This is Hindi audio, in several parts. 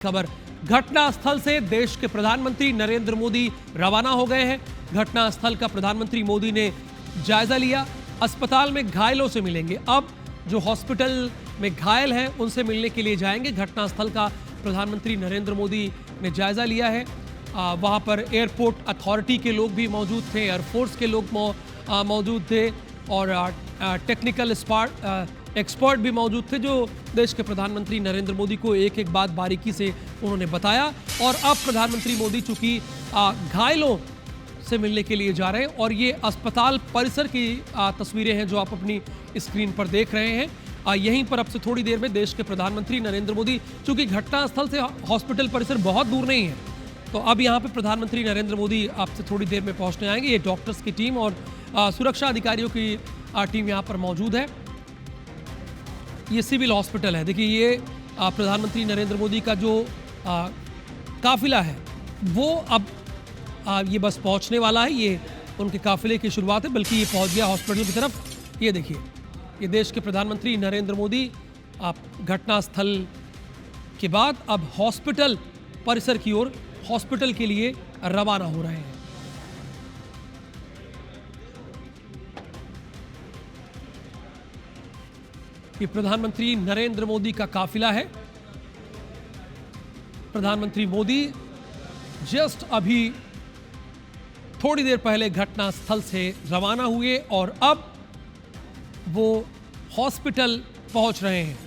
खबर घटनास्थल से देश के प्रधानमंत्री नरेंद्र मोदी रवाना हो गए हैं। घटनास्थल का प्रधानमंत्री मोदी ने जायजा लिया। अस्पताल में घायलों से मिलेंगे। अब जो हॉस्पिटल में घायल हैं उनसे मिलने के लिए जाएंगे। घटनास्थल का प्रधानमंत्री नरेंद्र मोदी ने जायजा लिया है। वहां पर एयरपोर्ट अथॉरिटी के लोग भी मौजूद थे, एयरफोर्स के लोग मौजूद थे और टेक्निकल एक्सपर्ट भी मौजूद थे, जो देश के प्रधानमंत्री नरेंद्र मोदी को एक एक बात बारीकी से उन्होंने बताया। और अब प्रधानमंत्री मोदी चूंकि घायलों से मिलने के लिए जा रहे हैं और ये अस्पताल परिसर की तस्वीरें हैं जो आप अपनी स्क्रीन पर देख रहे हैं। यहीं पर अब से थोड़ी देर में देश के प्रधानमंत्री नरेंद्र मोदी, चूंकि घटनास्थल से हॉस्पिटल परिसर बहुत दूर नहीं है, तो अब यहाँ पे प्रधानमंत्री नरेंद्र मोदी आपसे थोड़ी देर में पहुँचने आएंगे। ये डॉक्टर्स की टीम और सुरक्षा अधिकारियों की टीम यहाँ पर मौजूद है। ये सिविल हॉस्पिटल है। देखिए, ये प्रधानमंत्री नरेंद्र मोदी का जो काफिला है वो अब ये बस पहुंचने वाला है। ये उनके काफिले की शुरुआत है, बल्कि ये पहुंच गया हॉस्पिटल की तरफ। ये देखिए, ये देश के प्रधानमंत्री नरेंद्र मोदी घटनास्थल के बाद अब हॉस्पिटल परिसर की ओर, हॉस्पिटल के लिए रवाना हो रहे हैं। ये प्रधानमंत्री नरेंद्र मोदी का काफिला है। प्रधानमंत्री मोदी जस्ट अभी थोड़ी देर पहले घटनास्थल से रवाना हुए और अब वो हॉस्पिटल पहुंच रहे हैं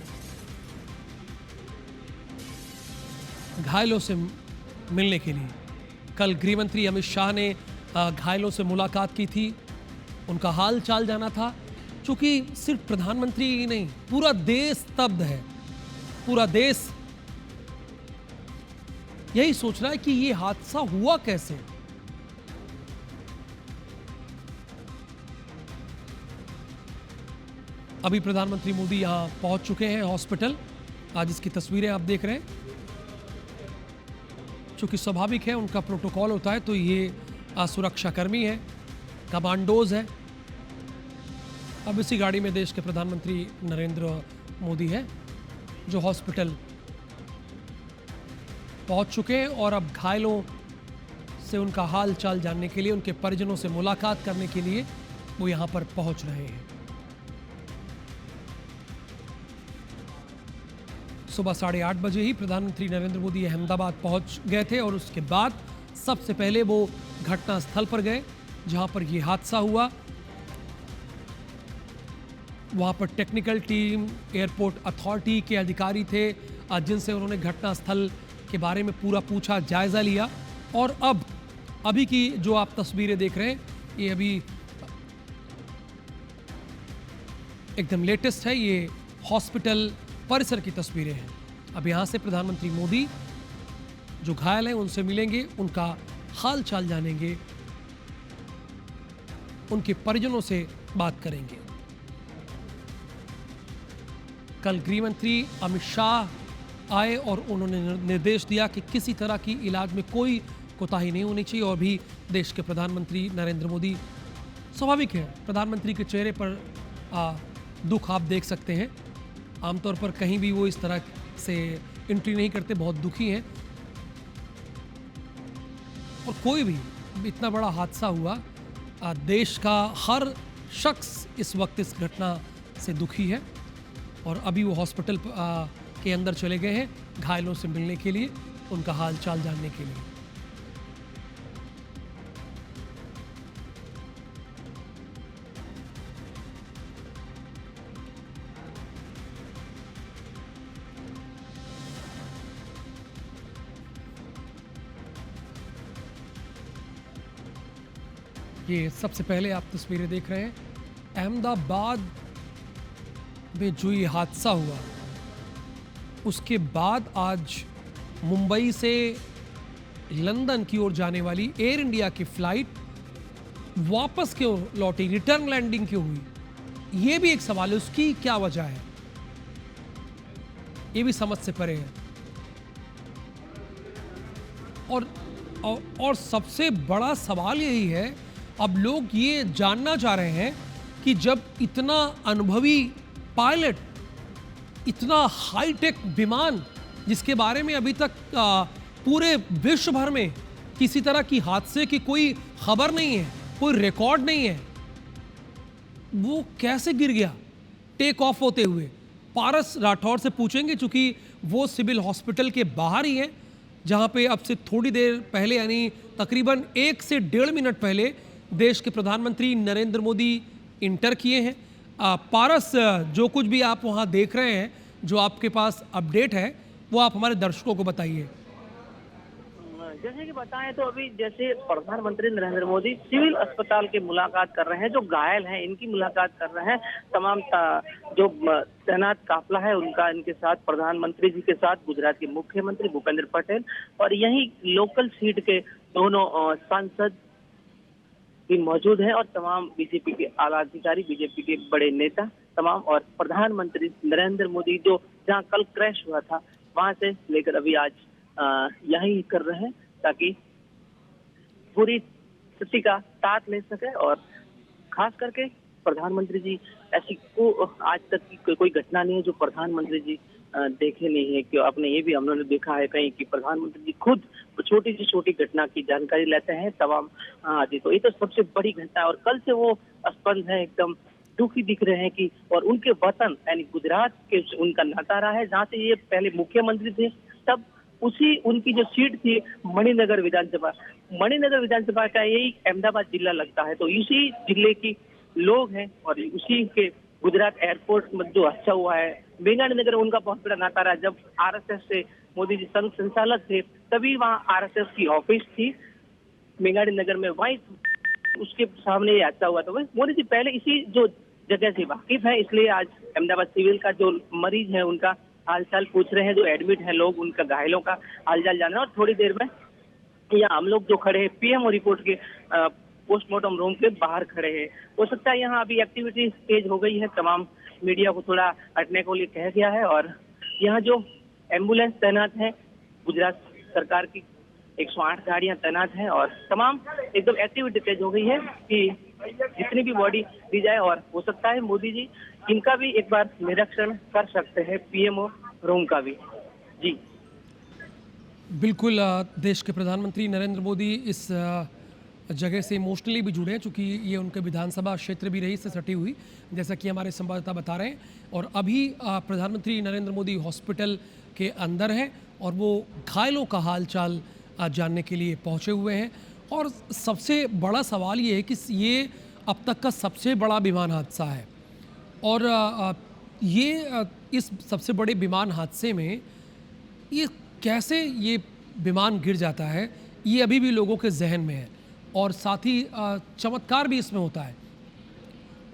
घायलों से मिलने के लिए। कल गृहमंत्री अमित शाह ने घायलों से मुलाकात की थी, उनका हाल चाल जाना था। चूंकि सिर्फ प्रधानमंत्री ही नहीं, पूरा देश स्तब्ध है। पूरा देश यही सोच रहा है कि ये हादसा हुआ कैसे। अभी प्रधानमंत्री मोदी यहां पहुंच चुके हैं हॉस्पिटल। आज इसकी तस्वीरें आप देख रहे हैं। चूंकि स्वाभाविक है, उनका प्रोटोकॉल होता है, तो ये सुरक्षाकर्मी है, कमांडोज है। अब इसी गाड़ी में देश के प्रधानमंत्री नरेंद्र मोदी हैं जो हॉस्पिटल पहुंच चुके हैं और अब घायलों से उनका हाल चाल जानने के लिए, उनके परिजनों से मुलाकात करने के लिए वो यहां पर पहुंच रहे हैं। सुबह 8:30 बजे ही प्रधानमंत्री नरेंद्र मोदी अहमदाबाद पहुंच गए थे और उसके बाद सबसे पहले वो घटनास्थल पर गए जहां पर ये हादसा हुआ। वहाँ पर टेक्निकल टीम, एयरपोर्ट अथॉरिटी के अधिकारी थे जिनसे उन्होंने घटनास्थल के बारे में पूरा पूछा, जायजा लिया। और अब अभी की जो आप तस्वीरें देख रहे हैं, ये अभी एकदम लेटेस्ट है। ये हॉस्पिटल परिसर की तस्वीरें हैं। अब यहाँ से प्रधानमंत्री मोदी जो घायल हैं उनसे मिलेंगे, उनका हाल चाल जानेंगे, उनके परिजनों से बात करेंगे। कल गृहमंत्री अमित शाह आए और उन्होंने निर्देश दिया कि किसी तरह की इलाज में कोई कोताही नहीं होनी चाहिए। और भी देश के प्रधानमंत्री नरेंद्र मोदी, स्वाभाविक है, प्रधानमंत्री के चेहरे पर दुख आप देख सकते हैं। आमतौर पर कहीं भी वो इस तरह से एंट्री नहीं करते, बहुत दुखी हैं। और कोई भी इतना बड़ा हादसा हुआ, देश का हर शख्स इस वक्त इस घटना से दुखी है। और अभी वो हॉस्पिटल के अंदर चले गए हैं घायलों से मिलने के लिए, उनका हाल चाल जानने के लिए। ये सबसे पहले आप तस्वीरें देख रहे हैं अहमदाबाद में जो ये हादसा हुआ, उसके बाद आज मुंबई से लंदन की ओर जाने वाली एयर इंडिया की फ्लाइट वापस क्यों लौटी, रिटर्न लैंडिंग क्यों हुई, ये भी एक सवाल है। उसकी क्या वजह है, ये भी समझ से परे है। और सबसे बड़ा सवाल यही है, अब लोग ये जानना चाह रहे हैं कि जब इतना अनुभवी पायलट, इतना हाईटेक विमान जिसके बारे में अभी तक पूरे विश्व भर में किसी तरह की हादसे की कोई खबर नहीं है, कोई रिकॉर्ड नहीं है, वो कैसे गिर गया टेक ऑफ होते हुए? पारस राठौर से पूछेंगे, चूंकि वो सिविल हॉस्पिटल के बाहर ही है, जहां पे अब से थोड़ी देर पहले यानी तकरीबन 1 से 1.5 मिनट पहले देश के प्रधानमंत्री नरेंद्र मोदी इंटर किए हैं। पारस, जो कुछ भी आप वहां देख रहे हैं, जो आपके पास अपडेट है, वो आप हमारे दर्शकों को बताइए। जैसे कि बताएं तो अभी जैसे प्रधानमंत्री नरेंद्र मोदी सिविल अस्पताल की मुलाकात कर रहे हैं, जो घायल हैं इनकी मुलाकात कर रहे हैं, तमाम जो तैनात काफिला है उनका इनके साथ, प्रधानमंत्री जी के साथ गुजरात के मुख्यमंत्री भूपेंद्र पटेल और यही लोकल सीट के दोनों सांसद भी मौजूद हैं और तमाम बीजेपी के आला अधिकारी, बीजेपी के बड़े नेता तमाम, और प्रधानमंत्री नरेंद्र मोदी जो जहाँ कल क्रैश हुआ था वहां से लेकर अभी आज यही कर रहे हैं ताकि पूरी स्थिति का तात ले सके। और खास करके प्रधानमंत्री जी ऐसी को आज तक की कोई घटना नहीं है जो प्रधानमंत्री जी देखे नहीं है, कि आपने ये भी हमने देखा है कहीं कि प्रधानमंत्री जी खुद छोटी से छोटी घटना की जानकारी लेते हैं तमाम आदि। तो ये तो सबसे बड़ी घटना है और कल से वो स्पंद है, एकदम दुखी दिख रहे हैं कि, और उनके वतन यानी गुजरात के उनका नाता रहा है, जहाँ से ये पहले मुख्यमंत्री थे, तब उसी उनकी जो सीट थी मणिनगर विधानसभा का यही अहमदाबाद जिला लगता है, तो इसी जिले की लोग हैं और उसी के गुजरात एयरपोर्ट में जो अच्छा हुआ है, मेघाणी नगर उनका बहुत बड़ा नाता रहा। जब आरएसएस से मोदी जी संघ संचालक थे तभी वहाँ आरएसएस की ऑफिस थी मेघाणी नगर में, वहीं उसके सामने ये हादसा हुआ। तो मोदी जी पहले इसी जो जगह से वाकिफ है, इसलिए आज अहमदाबाद सिविल का जो मरीज है उनका हालचाल पूछ रहे हैं, जो एडमिट है लोग उनका घायलों का हालचाल जाना। और थोड़ी देर में यहाँ हम लोग जो खड़े हैं पीएमओ रिपोर्ट के पोस्टमार्टम रूम के बाहर खड़े हैं। हो सकता है यहाँ अभी एक्टिविटी तेज हो गई है, तमाम मीडिया को थोड़ा हटने को लिए कह गया है और यहाँ जो एम्बुलेंस तैनात है गुजरात सरकार की 108 गाड़ियां तैनात हैं और तमाम एकदम एक्टिविटी तेज हो गई है कि जितनी भी बॉडी दी जाए। और हो सकता है मोदी जी इनका भी एक बार निरीक्षण कर सकते हैं, पीएमओ रूम का भी। जी बिल्कुल, देश के प्रधानमंत्री नरेंद्र मोदी इस जगह से इमोशनली भी जुड़े हैं, चूँकि ये उनके विधानसभा क्षेत्र भी रही, से सटी हुई, जैसा कि हमारे संवाददाता बता रहे हैं। और अभी प्रधानमंत्री नरेंद्र मोदी हॉस्पिटल के अंदर हैं और वो घायलों का हालचाल जानने के लिए पहुंचे हुए हैं। और सबसे बड़ा सवाल ये है कि ये अब तक का सबसे बड़ा विमान हादसा है और ये इस सबसे बड़े विमान हादसे में ये कैसे ये विमान गिर जाता है, ये अभी भी लोगों के जहन में है। और साथ ही चमत्कार भी इसमें होता है।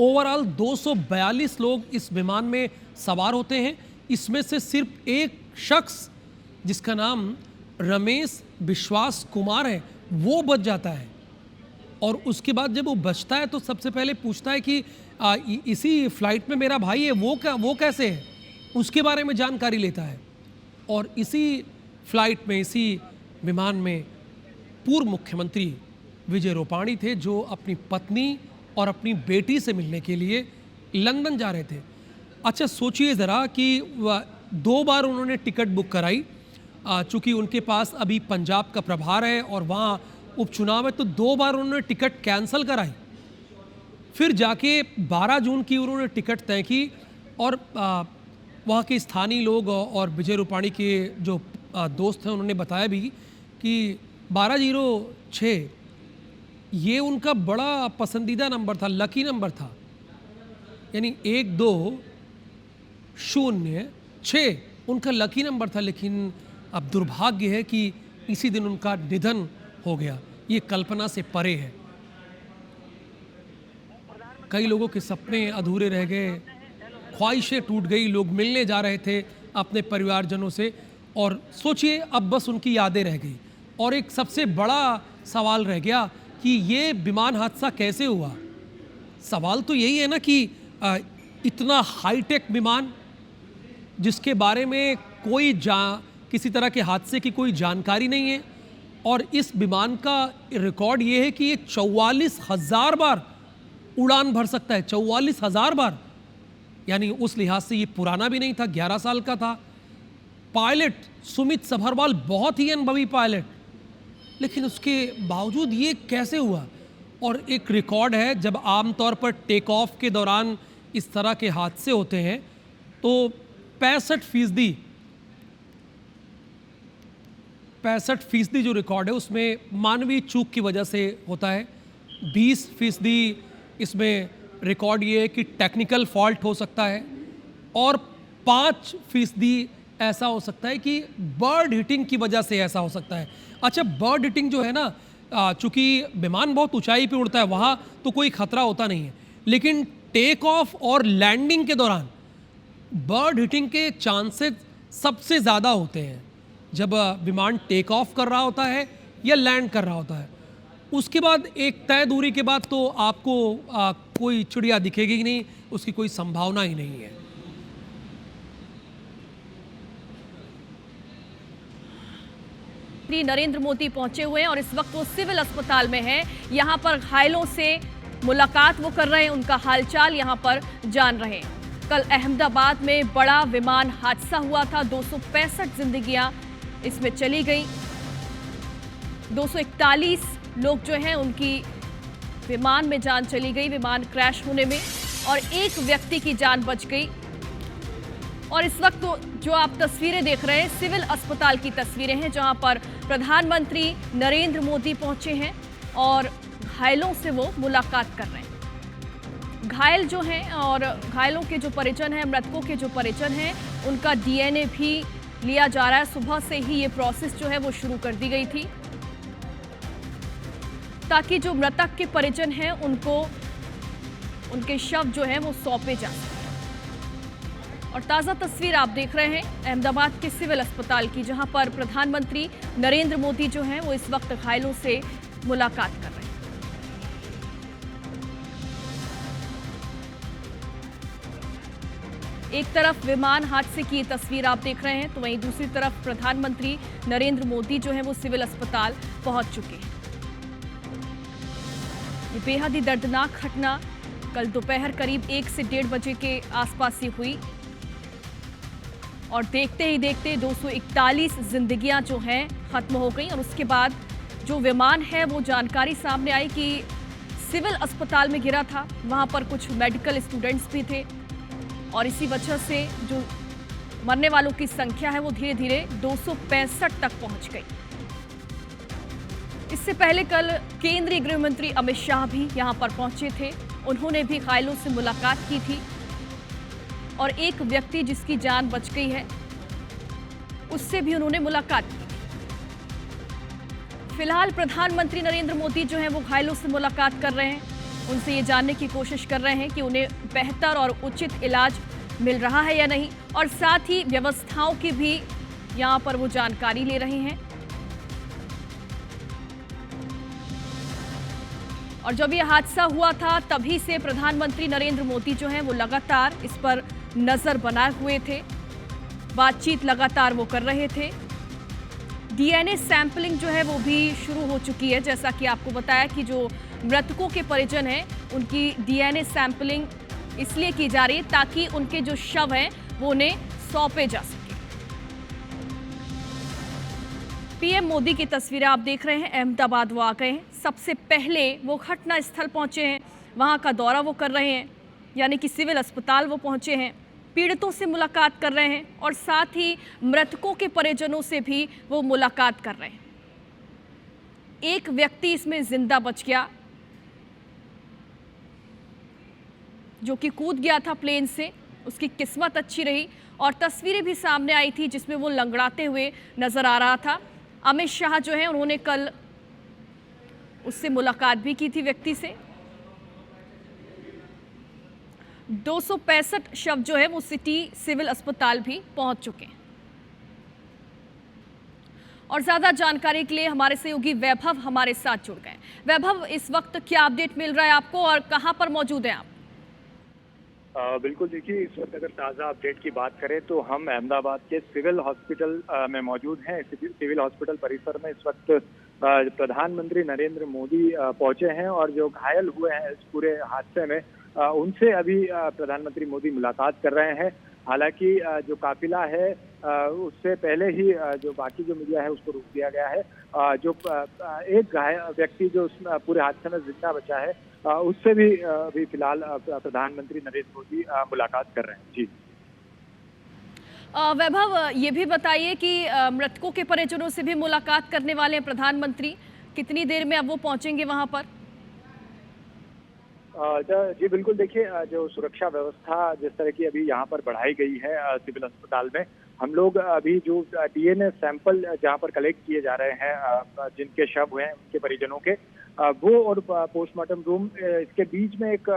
ओवरऑल 242 लोग इस विमान में सवार होते हैं, इसमें से सिर्फ एक शख्स जिसका नाम रमेश विश्वास कुमार है वो बच जाता है। और उसके बाद जब वो बचता है तो सबसे पहले पूछता है कि इसी फ्लाइट में मेरा भाई है, वो कैसे है, उसके बारे में जानकारी लेता है। और इसी फ्लाइट में, इसी विमान में पूर्व मुख्यमंत्री विजय रूपाणी थे, जो अपनी पत्नी और अपनी बेटी से मिलने के लिए लंदन जा रहे थे। अच्छा सोचिए ज़रा कि 2 बार उन्होंने टिकट बुक कराई, चूँकि उनके पास अभी पंजाब का प्रभार है और वहाँ उपचुनाव है, तो 2 बार उन्होंने टिकट कैंसिल कराई। फिर जाके 12 जून की उन्होंने टिकट तय की और वहाँ के स्थानीय लोग और विजय रूपाणी के जो दोस्त हैं उन्होंने बताया भी कि 1206 ये उनका बड़ा पसंदीदा नंबर था, लकी नंबर था, यानी 1206 उनका लकी नंबर था। लेकिन अब दुर्भाग्य है कि इसी दिन उनका निधन हो गया। ये कल्पना से परे है। कई लोगों के सपने अधूरे रह गए, ख्वाहिशें टूट गई, लोग मिलने जा रहे थे अपने परिवारजनों से और सोचिए अब बस उनकी यादें रह गई। और एक सबसे बड़ा सवाल रह गया कि ये विमान हादसा कैसे हुआ। सवाल तो यही है ना कि इतना हाईटेक विमान जिसके बारे में किसी तरह के हादसे की कोई जानकारी नहीं है, और इस विमान का रिकॉर्ड ये है कि ये 44,000 बार उड़ान भर सकता है, 44,000 बार। यानी उस लिहाज से ये पुराना भी नहीं था, 11 साल का था। पायलट सुमित सभरवाल बहुत ही अनुभवी पायलट, लेकिन उसके बावजूद ये कैसे हुआ? और एक रिकॉर्ड है, जब आमतौर पर टेक ऑफ के दौरान इस तरह के हादसे होते हैं तो 65% जो रिकॉर्ड है उसमें मानवीय चूक की वजह से होता है। 20% इसमें रिकॉर्ड ये है कि टेक्निकल फॉल्ट हो सकता है, और 5% ऐसा हो सकता है कि बर्ड हिटिंग की वजह से ऐसा हो सकता है। अच्छा, बर्ड हिटिंग जो है ना, चूंकि विमान बहुत ऊंचाई पे उड़ता है वहाँ तो कोई खतरा होता नहीं है, लेकिन टेक ऑफ और लैंडिंग के दौरान बर्ड हिटिंग के चांसेस सबसे ज़्यादा होते हैं जब विमान टेक ऑफ कर रहा होता है या लैंड कर रहा होता है। उसके बाद एक तय दूरी के बाद तो आपको कोई चिड़िया दिखेगी ही नहीं, उसकी कोई संभावना ही नहीं है। नरेंद्र मोदी पहुंचे हुए हैं और इस वक्त वो सिविल अस्पताल में हैं। यहां पर घायलों से मुलाकात वो कर रहे हैं, उनका हालचाल यहां पर जान रहे हैं। कल अहमदाबाद में बड़ा विमान हादसा हुआ था, 265 जिंदगियां इसमें चली गई। 241 लोग जो हैं उनकी विमान में जान चली गई, विमान क्रैश होने में, और एक व्यक्ति की जान बच गई। और इस वक्त जो आप तस्वीरें देख रहे हैं सिविल अस्पताल की तस्वीरें हैं, जहां पर प्रधानमंत्री नरेंद्र मोदी पहुंचे हैं और घायलों से वो मुलाकात कर रहे हैं। घायल जो हैं और घायलों के जो परिजन हैं, मृतकों के जो परिजन हैं, उनका डीएनए भी लिया जा रहा है। सुबह से ही ये प्रोसेस जो है वो शुरू कर दी गई थी, ताकि जो मृतक के परिजन हैं उनको उनके शव जो हैं वो सौंपे जा सकें। और ताज़ा तस्वीर आप देख रहे हैं अहमदाबाद के सिविल अस्पताल की, जहां पर प्रधानमंत्री नरेंद्र मोदी जो हैं वो इस वक्त घायलों से मुलाकात कर रहे हैं। एक तरफ विमान हादसे की तस्वीर आप देख रहे हैं, तो वहीं दूसरी तरफ प्रधानमंत्री नरेंद्र मोदी जो हैं वो सिविल अस्पताल पहुंच चुके हैं। ये बेहद ही दर्दनाक घटना कल दोपहर करीब 1 से 1:30 बजे के आसपास ही हुई, और देखते ही देखते 241 जिंदगियां जो हैं खत्म हो गई। और उसके बाद जो विमान है वो जानकारी सामने आई कि सिविल अस्पताल में गिरा था, वहां पर कुछ मेडिकल स्टूडेंट्स भी थे, और इसी वजह से जो मरने वालों की संख्या है वो धीरे धीरे 265 तक पहुंच गई। इससे पहले कल केंद्रीय गृह मंत्री अमित शाह भी यहां पर पहुंचे थे, उन्होंने भी घायलों से मुलाकात की थी, और एक व्यक्ति जिसकी जान बच गई है उससे भी उन्होंने मुलाकात की। फिलहाल प्रधानमंत्री नरेंद्र मोदी जो हैं वो घायलों से मुलाकात कर रहे हैं, उनसे ये जानने की कोशिश कर रहे हैं कि उन्हें बेहतर और उचित इलाज मिल रहा है या नहीं, और साथ ही व्यवस्थाओं की भी यहाँ पर वो जानकारी ले रहे हैं। और जब ये हादसा हुआ था तभी से प्रधानमंत्री नरेंद्र मोदी जो हैं वो लगातार इस पर नजर बनाए हुए थे, बातचीत लगातार वो कर रहे थे। डीएनए सैंपलिंग जो है वो भी शुरू हो चुकी है, जैसा कि आपको बताया कि जो मृतकों के परिजन हैं उनकी डीएनए सैंपलिंग इसलिए की जा रही है ताकि उनके जो शव हैं वो उन्हें सौंपे जा सके। पीएम मोदी की तस्वीरें आप देख रहे हैं, अहमदाबाद वो आ गए हैं। सबसे पहले वो घटना स्थल पहुंचे हैं, वहां का दौरा वो कर रहे हैं, यानी कि सिविल अस्पताल वो पहुंचे हैं, पीड़ितों से मुलाकात कर रहे हैं, और साथ ही मृतकों के परिजनों से भी वो मुलाकात कर रहे हैं। एक व्यक्ति इसमें जिंदा बच गया जो कि कूद गया था प्लेन से, उसकी किस्मत अच्छी रही, और तस्वीरें भी सामने आई थी जिसमें वो लंगड़ाते हुए नजर आ रहा था। अमित शाह जो है उन्होंने कल उससे मुलाकात भी की थी व्यक्ति से। 265 शव जो है वो सिटी सिविल अस्पताल भी पहुंच चुके हैं। और ज्यादा जानकारी के लिए हमारे सहयोगी वैभव हमारे साथ जुड़ गए। वैभव, इस वक्त क्या अपडेट मिल रहा है आपको और कहां पर मौजूद हैं आप? बिल्कुल, देखिए इस वक्त अगर ताज़ा अपडेट की बात करें तो हम अहमदाबाद के सिविल हॉस्पिटल में मौजूद हैं। सिविल हॉस्पिटल परिसर में इस वक्त प्रधानमंत्री नरेंद्र मोदी पहुंचे हैं, और जो घायल हुए हैं इस पूरे हादसे में उनसे अभी प्रधानमंत्री मोदी मुलाकात कर रहे हैं। हालांकि जो काफिला है उससे पहले ही जो बाकी जो मीडिया है उसको रोक दिया गया है। जो एक व्यक्ति जो पूरे हादसे में जिंदा बचा है उससे भी अभी फिलहाल प्रधानमंत्री नरेंद्र मोदी मुलाकात कर रहे हैं। जी वैभव, ये भी बताइए कि मृतकों के परिजनों से भी मुलाकात करने वाले हैं प्रधानमंत्री, कितनी देर में अब वो पहुंचेंगे वहां पर? जी बिल्कुल, देखिए जो सुरक्षा व्यवस्था जिस तरह की अभी यहाँ पर बढ़ाई गई है सिविल अस्पताल में, हम लोग अभी जो डीएनए सैंपल जहाँ पर कलेक्ट किए जा रहे हैं जिनके शव हुए हैं उनके परिजनों के, वो और पोस्टमार्टम रूम, इसके बीच में एक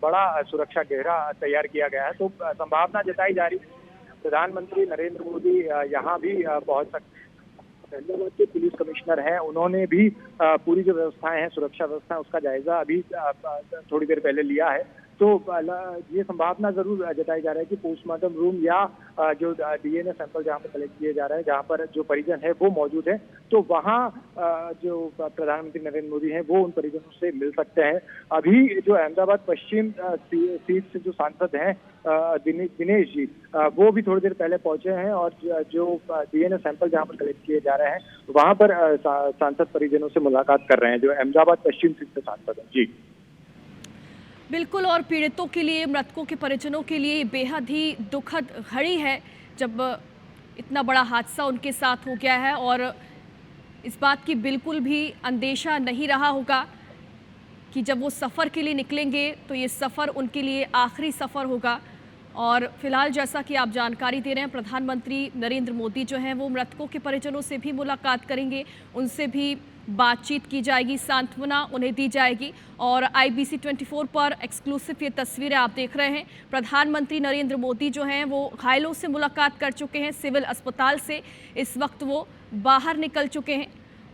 बड़ा सुरक्षा घेरा तैयार किया गया है। तो संभावना जताई जा रही है प्रधानमंत्री नरेंद्र मोदी यहाँ भी पहुंच सकते हैं। अहमदाबाद के पुलिस कमिश्नर हैं, उन्होंने भी पूरी जो व्यवस्थाएं हैं, सुरक्षा व्यवस्था, उसका जायजा अभी थोड़ी देर पहले लिया है। तो ये संभावना जरूर जताई जा रहा है कि पोस्टमार्टम रूम या जो डीएनए सैंपल जहाँ पर कलेक्ट किए जा रहे हैं, जहाँ पर जो परिजन है वो मौजूद है, तो वहाँ जो प्रधानमंत्री नरेंद्र मोदी हैं वो उन परिजनों से मिल सकते हैं। अभी जो अहमदाबाद पश्चिम सीट से जो सांसद हैं दिनेश जी, वो भी थोड़ी देर पहले पहुंचे हैं और जो डीएनए सैंपल जहाँ पर कलेक्ट किए जा रहे हैं वहाँ पर सांसद परिजनों से मुलाकात कर रहे हैं, जो अहमदाबाद पश्चिम सीट से सांसद हैं। जी बिल्कुल, और पीड़ितों के लिए, मृतकों के परिजनों के लिए बेहद ही दुखद घड़ी है जब इतना बड़ा हादसा उनके साथ हो गया है, और इस बात की बिल्कुल भी अंदेशा नहीं रहा होगा कि जब वो सफ़र के लिए निकलेंगे तो ये सफ़र उनके लिए आखिरी सफ़र होगा। और फिलहाल जैसा कि आप जानकारी दे रहे हैं, प्रधानमंत्री नरेंद्र मोदी जो हैं वो मृतकों के परिजनों से भी मुलाकात करेंगे, उनसे भी बातचीत की जाएगी, सांत्वना उन्हें दी जाएगी। और IBC 24 पर एक्सक्लूसिव ये तस्वीरें आप देख रहे हैं। प्रधानमंत्री नरेंद्र मोदी जो हैं वो घायलों से मुलाकात कर चुके हैं सिविल अस्पताल से, इस वक्त वो बाहर निकल चुके हैं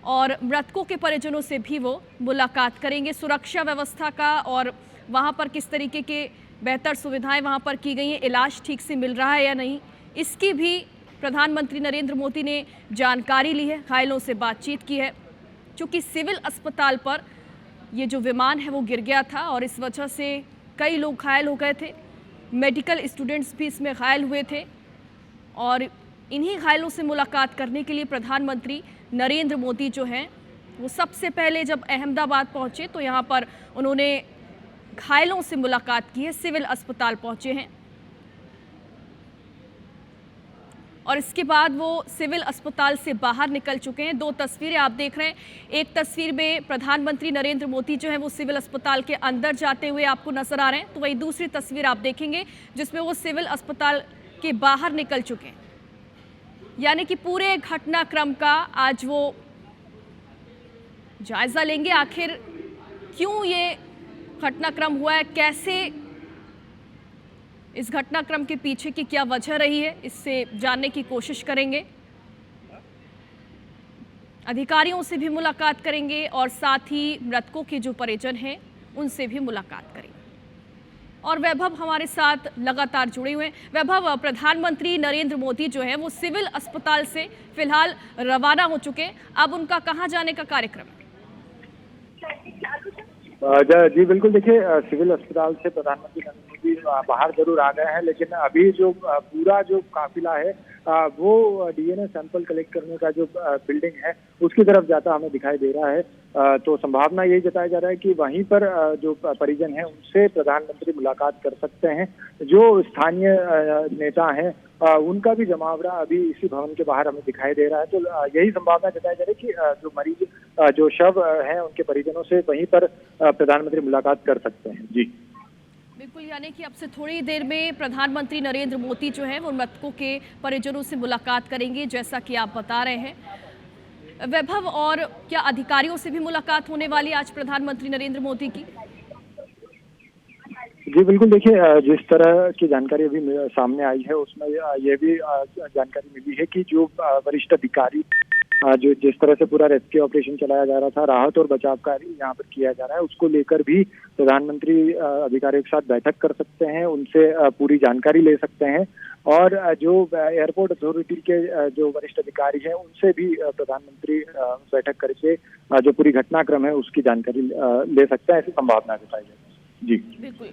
और मृतकों के परिजनों से भी वो मुलाकात करेंगे। सुरक्षा व्यवस्था का और वहाँ पर किस तरीके के बेहतर सुविधाएं वहाँ पर की गई हैं, इलाज ठीक से मिल रहा है या नहीं, इसकी भी प्रधानमंत्री नरेंद्र मोदी ने जानकारी ली है, घायलों से बातचीत की है। चूँकि सिविल अस्पताल पर ये जो विमान है वो गिर गया था और इस वजह से कई लोग घायल हो गए थे, मेडिकल स्टूडेंट्स भी इसमें घायल हुए थे, और इन्हीं घायलों से मुलाकात करने के लिए प्रधानमंत्री नरेंद्र मोदी जो हैं वो सबसे पहले जब अहमदाबाद पहुंचे तो यहाँ पर उन्होंने घायलों से मुलाकात की है, सिविल अस्पताल पहुंचे हैं और इसके बाद वो सिविल अस्पताल से बाहर निकल चुके हैं। दो तस्वीरें आप देख रहे हैं, एक तस्वीर में प्रधानमंत्री नरेंद्र मोदी जो है वो सिविल अस्पताल के अंदर जाते हुए आपको नजर आ रहे हैं, तो वही दूसरी तस्वीर आप देखेंगे जिसमें वो सिविल अस्पताल के बाहर निकल चुके हैं। यानी कि पूरे घटनाक्रम का आज वो जायजा लेंगे, आखिर क्यों ये घटनाक्रम हुआ है, कैसे इस घटनाक्रम के पीछे की क्या वजह रही है, इससे जानने की कोशिश करेंगे। अधिकारियों से भी मुलाकात करेंगे और साथ ही मृतकों के जो परिजन हैं उनसे भी मुलाकात करेंगे। और वैभव हमारे साथ लगातार जुड़े हुए हैं। वैभव, प्रधानमंत्री नरेंद्र मोदी जो है वो सिविल अस्पताल से फिलहाल रवाना हो चुके हैं, अब उनका कहाँ जाने का कार्यक्रम है? जी बिल्कुल, देखिए सिविल अस्पताल से प्रधानमंत्री नरेंद्र मोदी बाहर जरूर आ गए हैं, लेकिन अभी जो पूरा जो काफिला है वो डीएनए सैंपल कलेक्ट करने का जो बिल्डिंग है उसकी तरफ जाता हमें दिखाई दे रहा है। तो संभावना यही जताया जा रहा है कि वहीं पर जो परिजन हैं उनसे प्रधानमंत्री मुलाकात कर सकते हैं। जो स्थानीय नेता हैं उनका भी जमावड़ा अभी इसी भवन के बाहर हमें दिखाई दे रहा है। तो यही संभावना जताई जा रही है कि जो मरीज जो शव हैं उनके परिजनों से वहीं पर प्रधानमंत्री मुलाकात कर सकते हैं। जी बिल्कुल, यानी कि अब से थोड़ी देर में प्रधानमंत्री नरेंद्र मोदी जो है वो मृतकों के परिजनों से मुलाकात करेंगे, जैसा कि आप बता रहे हैं वैभव। और क्या अधिकारियों से भी मुलाकात होने वाली है आज प्रधानमंत्री नरेंद्र मोदी की? जी बिल्कुल, देखिए जिस तरह की जानकारी अभी सामने आई है उसमें ये भी जानकारी मिली है कि जो वरिष्ठ अधिकारी जो जिस तरह से पूरा रेस्क्यू ऑपरेशन चलाया जा रहा था, राहत और बचाव कार्य यहाँ पर किया जा रहा है, उसको लेकर भी प्रधानमंत्री अधिकारियों के साथ बैठक कर सकते हैं, उनसे पूरी जानकारी ले सकते हैं। और जो एयरपोर्ट अथॉरिटी के जो वरिष्ठ अधिकारी हैं उनसे भी प्रधानमंत्री बैठक करके जो पूरी घटनाक्रम है उसकी जानकारी ले सकते हैं, ऐसी संभावना जताई जाती है। जी बिल्कुल।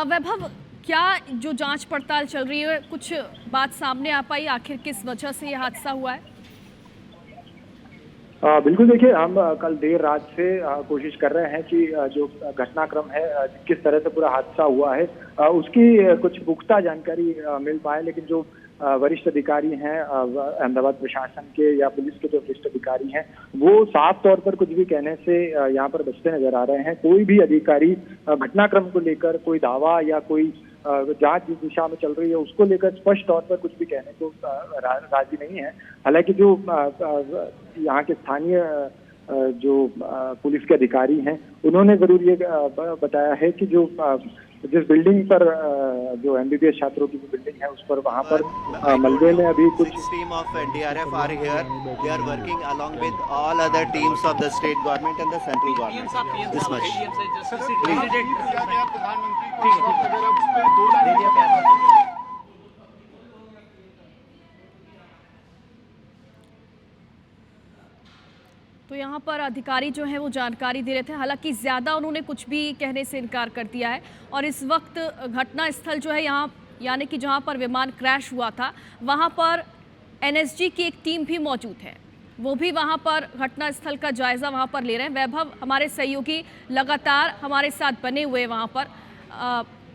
वैभव, क्या जो जांच पड़ताल चल रही है, कुछ बात सामने आ पाई आखिर किस वजह से ये हादसा हुआ है? बिल्कुल, देखिए हम कल देर रात से कोशिश कर रहे हैं कि जो घटनाक्रम है, किस तरह से पूरा हादसा हुआ है, उसकी कुछ पुख्ता जानकारी मिल पाए। लेकिन जो वरिष्ठ अधिकारी हैं अहमदाबाद प्रशासन के या पुलिस के जो वरिष्ठ अधिकारी हैं, वो साफ तौर पर कुछ भी कहने से यहाँ पर बचते नजर आ रहे हैं। कोई भी अधिकारी घटनाक्रम को लेकर कोई दावा या कोई जांच जिस दिशा में चल रही है उसको लेकर स्पष्ट तौर पर कुछ भी कहने को राजी नहीं है। हालांकि जो यहाँ के स्थानीय जो पुलिस के अधिकारी हैं, उन्होंने जरूर ये बताया है कि जो जिस बिल्डिंग पर जो एमबीबीएस छात्रों की जो बिल्डिंग है उस पर वहाँ पर मलबे में अभी कुछ team of NDRF are here. They are working along with all other teams of the state government and the central government. This much. तो यहाँ पर अधिकारी जो है वो जानकारी दे रहे थे, हालांकि ज़्यादा उन्होंने कुछ भी कहने से इनकार कर दिया है। और इस वक्त घटना स्थल जो है यहाँ, यानी कि जहाँ पर विमान क्रैश हुआ था, वहाँ पर एनएसजी की एक टीम भी मौजूद है। वो भी वहाँ पर घटना स्थल का जायज़ा वहाँ पर ले रहे हैं। वैभव, हमारे सहयोगी लगातार हमारे साथ बने हुए वहाँ पर।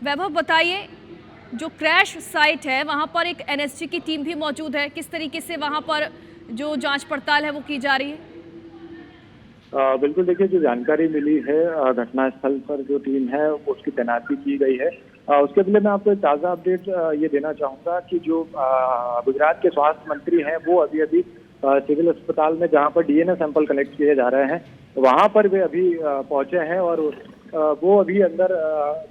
वैभव, बताइए, जो क्रैश साइट है वहाँ पर एक एनएसजी की टीम भी मौजूद है, किस तरीके से वहाँ पर जो जाँच पड़ताल है वो की जा रही है? बिल्कुल, देखिए जो जानकारी मिली है घटनास्थल पर जो टीम है उसकी तैनाती की गई है। उसके बदले मैं आपको एक ताज़ा अपडेट ये देना चाहूँगा कि जो गुजरात के स्वास्थ्य मंत्री हैं वो अभी सिविल अस्पताल में जहाँ पर डीएनए सैंपल कलेक्ट किए जा रहे हैं वहाँ पर वे अभी पहुँचे हैं। और वो अभी अंदर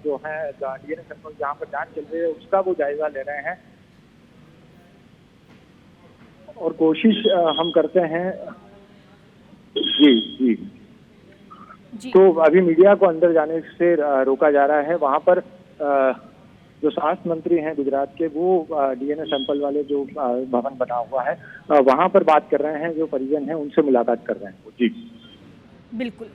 जो है डीएनए सैंपल जहाँ पर जाँच चल रही है उसका वो जायजा ले रहे हैं। और कोशिश हम करते हैं जी। तो अभी मीडिया को अंदर जाने से रोका जा रहा है। वहाँ पर जो स्वास्थ्य मंत्री हैं गुजरात के, वो डीएनए सैंपल वाले जो भवन बना हुआ है वहाँ पर बात कर रहे हैं। जो परिजन हैं उनसे मुलाकात कर रहे हैं। जी बिल्कुल।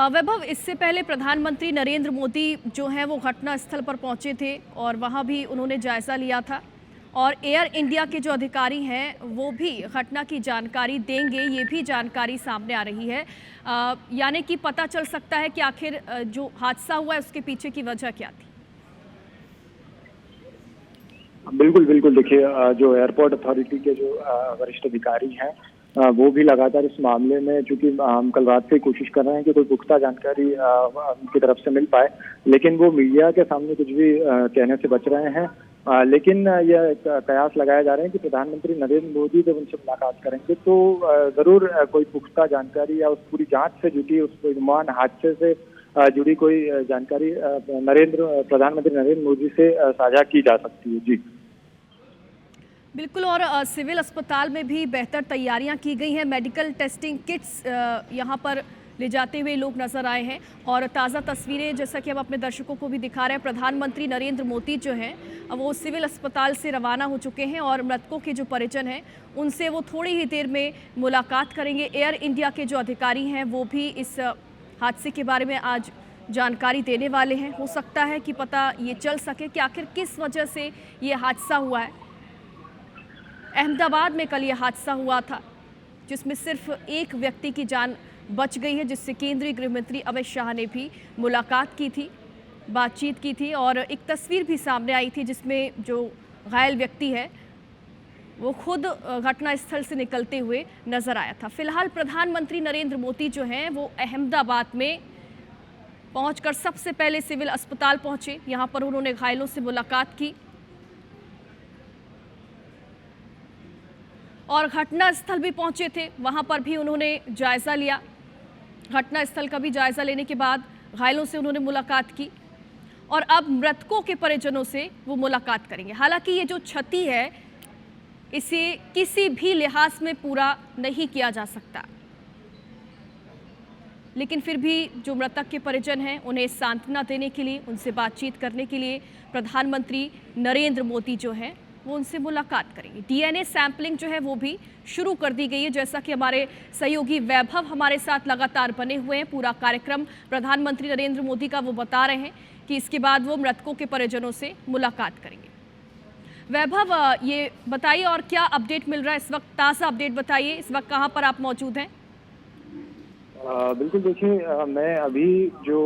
वैभव, इससे पहले प्रधानमंत्री नरेंद्र मोदी जो हैं वो घटना स्थल पर पहुंचे थे और वहां भी उन्होंने जायजा लिया था। और एयर इंडिया के जो अधिकारी हैं वो भी घटना की जानकारी देंगे, ये भी जानकारी सामने आ रही है। यानी कि पता चल सकता है कि आखिर जो हादसा हुआ है उसके पीछे की वजह क्या थी। बिल्कुल, देखिए जो एयरपोर्ट अथॉरिटी के जो वरिष्ठ अधिकारी हैं वो भी लगातार इस मामले में, चूंकि हम कल रात से कोशिश कर रहे हैं कि कोई पुख्ता जानकारी उनकी तरफ से मिल पाए, लेकिन वो मीडिया के सामने कुछ भी कहने से बच रहे हैं। लेकिन यह कयास लगाया जा रहे हैं कि प्रधानमंत्री नरेंद्र मोदी जब उनसे मुलाकात करेंगे तो जरूर कोई पुख्ता जानकारी या उस पूरी जांच से जुटी, उस विमान हादसे से जुड़ी कोई जानकारी प्रधानमंत्री नरेंद्र मोदी से साझा की जा सकती है। जी बिल्कुल। और सिविल अस्पताल में भी बेहतर तैयारियां की गई हैं। मेडिकल टेस्टिंग किट्स यहां पर ले जाते हुए लोग नजर आए हैं। और ताज़ा तस्वीरें जैसा कि हम अपने दर्शकों को भी दिखा रहे हैं, प्रधानमंत्री नरेंद्र मोदी जो हैं वो सिविल अस्पताल से रवाना हो चुके हैं और मृतकों के जो परिजन हैं उनसे वो थोड़ी ही देर में मुलाकात करेंगे। एयर इंडिया के जो अधिकारी हैं वो भी इस हादसे के बारे में आज जानकारी देने वाले हैं। हो सकता है कि पता ये चल सके कि आखिर किस वजह से ये हादसा हुआ है। अहमदाबाद में कल ये हादसा हुआ था जिसमें सिर्फ एक व्यक्ति की जान बच गई है, जिससे केंद्रीय गृह मंत्री अमित शाह ने भी मुलाकात की थी, बातचीत की थी। और एक तस्वीर भी सामने आई थी जिसमें जो घायल व्यक्ति है वो खुद घटनास्थल से निकलते हुए नजर आया था। फिलहाल प्रधानमंत्री नरेंद्र मोदी जो हैं वो अहमदाबाद में पहुंचकर सबसे पहले सिविल अस्पताल पहुंचे। यहां पर उन्होंने घायलों से मुलाकात की और घटनास्थल भी पहुंचे थे, वहां पर भी उन्होंने जायजा लिया। घटनास्थल का भी जायजा लेने के बाद घायलों से उन्होंने मुलाकात की और अब मृतकों के परिजनों से वो मुलाकात करेंगे। हालांकि ये जो क्षति है इसे किसी भी लिहाज में पूरा नहीं किया जा सकता, लेकिन फिर भी जो मृतक के परिजन हैं उन्हें सांत्वना देने के लिए, उनसे बातचीत करने के लिए प्रधानमंत्री नरेंद्र मोदी जो हैं वो उनसे मुलाकात करेंगे। डीएनए सैंपलिंग जो है वो भी शुरू कर दी गई है, जैसा कि हमारे सहयोगी वैभव हमारे साथ लगातार बने हुए हैं। पूरा कार्यक्रम प्रधानमंत्री नरेंद्र मोदी का वो बता रहे हैं कि इसके बाद वो मृतकों के परिजनों से मुलाकात करेंगे। वैभव, ये बताइए और क्या अपडेट मिल रहा है इस वक्त, ताज़ा अपडेट बताइए, इस वक्त कहाँ पर आप मौजूद हैं? बिल्कुल, देखिए मैं अभी जो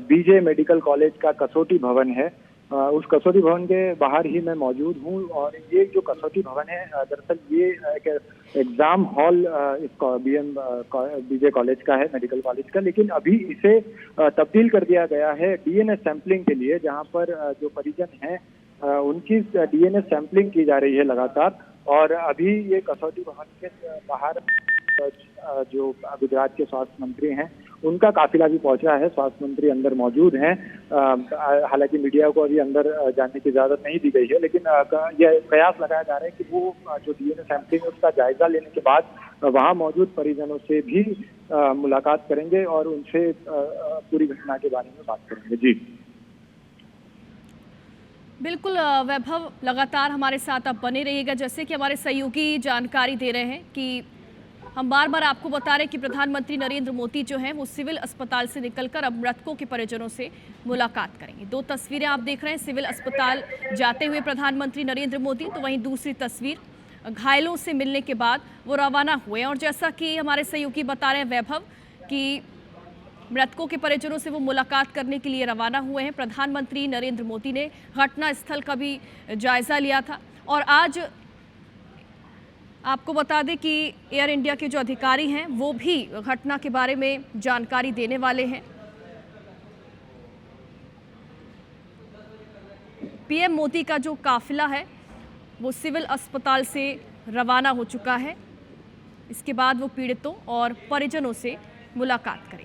बीजे मेडिकल कॉलेज का कसौटी भवन है, उस कसौटी भवन के बाहर ही मैं मौजूद हूँ। और ये जो कसौटी भवन है, दरअसल ये एक एग्जाम हॉल इस बीजे कॉलेज का है, मेडिकल कॉलेज का, लेकिन अभी इसे तब्दील कर दिया गया है डीएनए सैंपलिंग के लिए, जहाँ पर जो परिजन हैं उनकी डीएनए सैंपलिंग की जा रही है लगातार। और अभी ये कसौटी भवन के बाहर जो गुजरात के स्वास्थ्य मंत्री हैं उनका काफिला भी पहुंचा है। स्वास्थ्य मंत्री अंदर मौजूद हैं। हालांकि मीडिया को अभी अंदर जाने की इजाजत नहीं दी गई है, लेकिन यह प्रयास लगाया जा रहा है कि वो जो डीएनए सैंपलिंग है उसका जायजा लेने के बाद वहां मौजूद परिजनों से भी मुलाकात करेंगे और उनसे पूरी घटना के बारे में बात करेंगे। जी बिल्कुल वैभव, लगातार हमारे साथ आप बने रहिएगा। जैसे कि हमारे सहयोगी जानकारी दे रहे हैं कि हम बार बार आपको बता रहे हैं कि प्रधानमंत्री नरेंद्र मोदी जो हैं वो सिविल अस्पताल से निकलकर अब मृतकों के परिजनों से मुलाकात करेंगे। दो तस्वीरें आप देख रहे हैं, सिविल अस्पताल जाते हुए प्रधानमंत्री नरेंद्र मोदी, तो वहीं दूसरी तस्वीर घायलों से मिलने के बाद वो रवाना हुए। और जैसा कि हमारे सहयोगी बता रहे हैं वैभव कि मृतकों के परिजनों से वो मुलाकात करने के लिए रवाना हुए हैं। प्रधानमंत्री नरेंद्र मोदी ने घटनास्थल का भी जायजा लिया था। और आज आपको बता दें कि एयर इंडिया के जो अधिकारी हैं वो भी घटना के बारे में जानकारी देने वाले हैं। पीएम मोदी का जो काफिला है वो सिविल अस्पताल से रवाना हो चुका है। इसके बाद वो पीड़ितों और परिजनों से मुलाकात करेंगे।